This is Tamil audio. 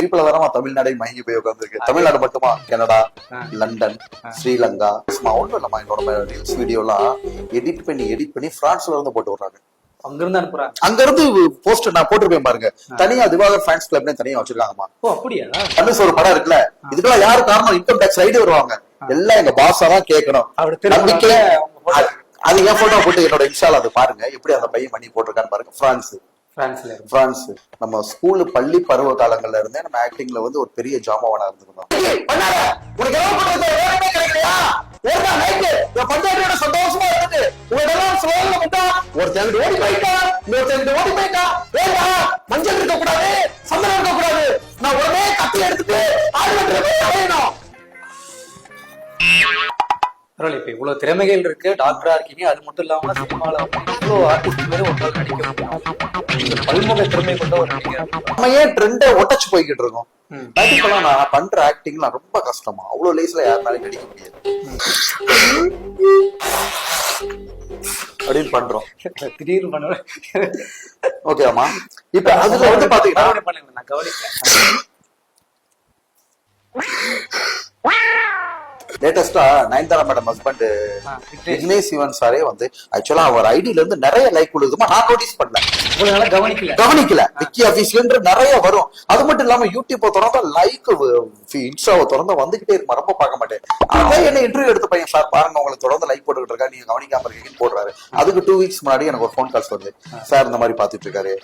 இப்பல வரமா தமிழ்நாடே மயங்கி போய் உட்காந்துருக்கு. தமிழ்நாடு மட்டுமா, கனடா, லண்டன், ஸ்ரீலங்கா. ஒண்ணும் இல்லமா, என்னோட ரீல்ஸ் வீடியோ எல்லாம் எடிட் பண்ணி பிரான்ஸ்ல இருந்து போட்டு விடுறாங்க. அங்கிருந்து அனுப்புறாங்க. அங்க இருந்து போஸ்ட் நான் போட்டிருப்பேன் பாருங்க. தனியா திவாகர் ஃபேன்ஸ் கிளப்னே தனியா வச்சிருக்காங்கம்மா. ஓ அப்படியா? தனுஷ் ஒரு படம் இருக்குல்ல, இதுக்கெல்லாம் யாரு காரணம்? இன்கம் டாக்ஸ் ரைடு வருவாங்க. எல்லாம் எங்க பாஸா தான் கேட்கணும். நம்பிக்கை. அது என் போட்டோ போட்டு என்னோட இன்ஸ்டால அது பாருங்க, எப்படி அந்த பையன் பண்ணி போட்டிருக்கான்னு பாருங்க. பிரான்ஸ். நம்ம ஸ்கூல் பள்ளி பருவ காலங்கள்ல இருந்தே நம்ம ஆக்டிங்ல வந்து ஒரு பெரிய ஜாமாவானா இருந்திருந்தோம். சந்தோஷமா இருக்கு. ஒருத்தங்க ஓடி போயிட்டா, இன்னொருத்தங்க ஓடி போயிட்டா. மஞ்சள் இருக்க கூடாது, சந்தனம் இருக்க கூடாது. நான் உடனே கத்தி எடுத்துட்டு ஆடுவேன். இப்ப இவ்வளவு திறமைகள் இருக்கு, டாக்டரா இருக்கீங்க. அது மட்டும் இல்லாம சினிமால இவ்வளவு ஆர்டிஸ்ட் பேரு ஒன்றால் நடிக்க முடியும். பல்முக திறமை கொண்ட ஒரு நடிகர். நம்ம ஏன் ட்ரெண்டை ஒட்டச்சு போய்கிட்டு இருக்கோம்? நடிப்பெல்லாம் நான் பண்ற ஆக்டிங்லாம் ரொம்ப கஷ்டமா, அவ்வளவு லேஸ்ல யாருனாலும் நடிக்க முடியாது அப்படின்னு பண்றோம். திடீர்னு பண்ண ஓகேமா. இப்ப அதுல வந்து பாத்தீங்கன்னா நான் கவனிக்கிறேன். லேட்டஸ்டா நயன்தாரா மேடம் ஹஸ்பண்ட் விக்னேஷ் சிவன் சாரே வந்து ஆக்சுவலா அவர் ஐடியில இருந்து நிறைய லைக் கொடுக்குமா, நான் நோட்டீஸ் பண்ணல, கவனிக்கல. விக்கி ஆபீஸ்ல நிறைய வரும். அது மட்டும் இல்லாம யூடியூப் திறந்தா லைக், இன்ஸ்டாவை திறந்தா வந்துகிட்டே இருக்கும். ரொம்ப பார்க்க மாட்டேன். அதான் என்ன இன்டர்வியூ எடுத்த பையன், சார் பாருங்க உங்களுக்கு தொடர்ந்து லைக் போட்டுக்கிட்டு இருக்கா, நீங்க கவனிக்காம இருக்கீங்கன்னு போடுறாரு. அதுக்கு 2 வீக்ஸ் முன்னாடி எனக்கு ஒரு போன் கால்ஸ் வருது, சார் இந்த மாதிரி பாத்துட்டு இருக்காரு,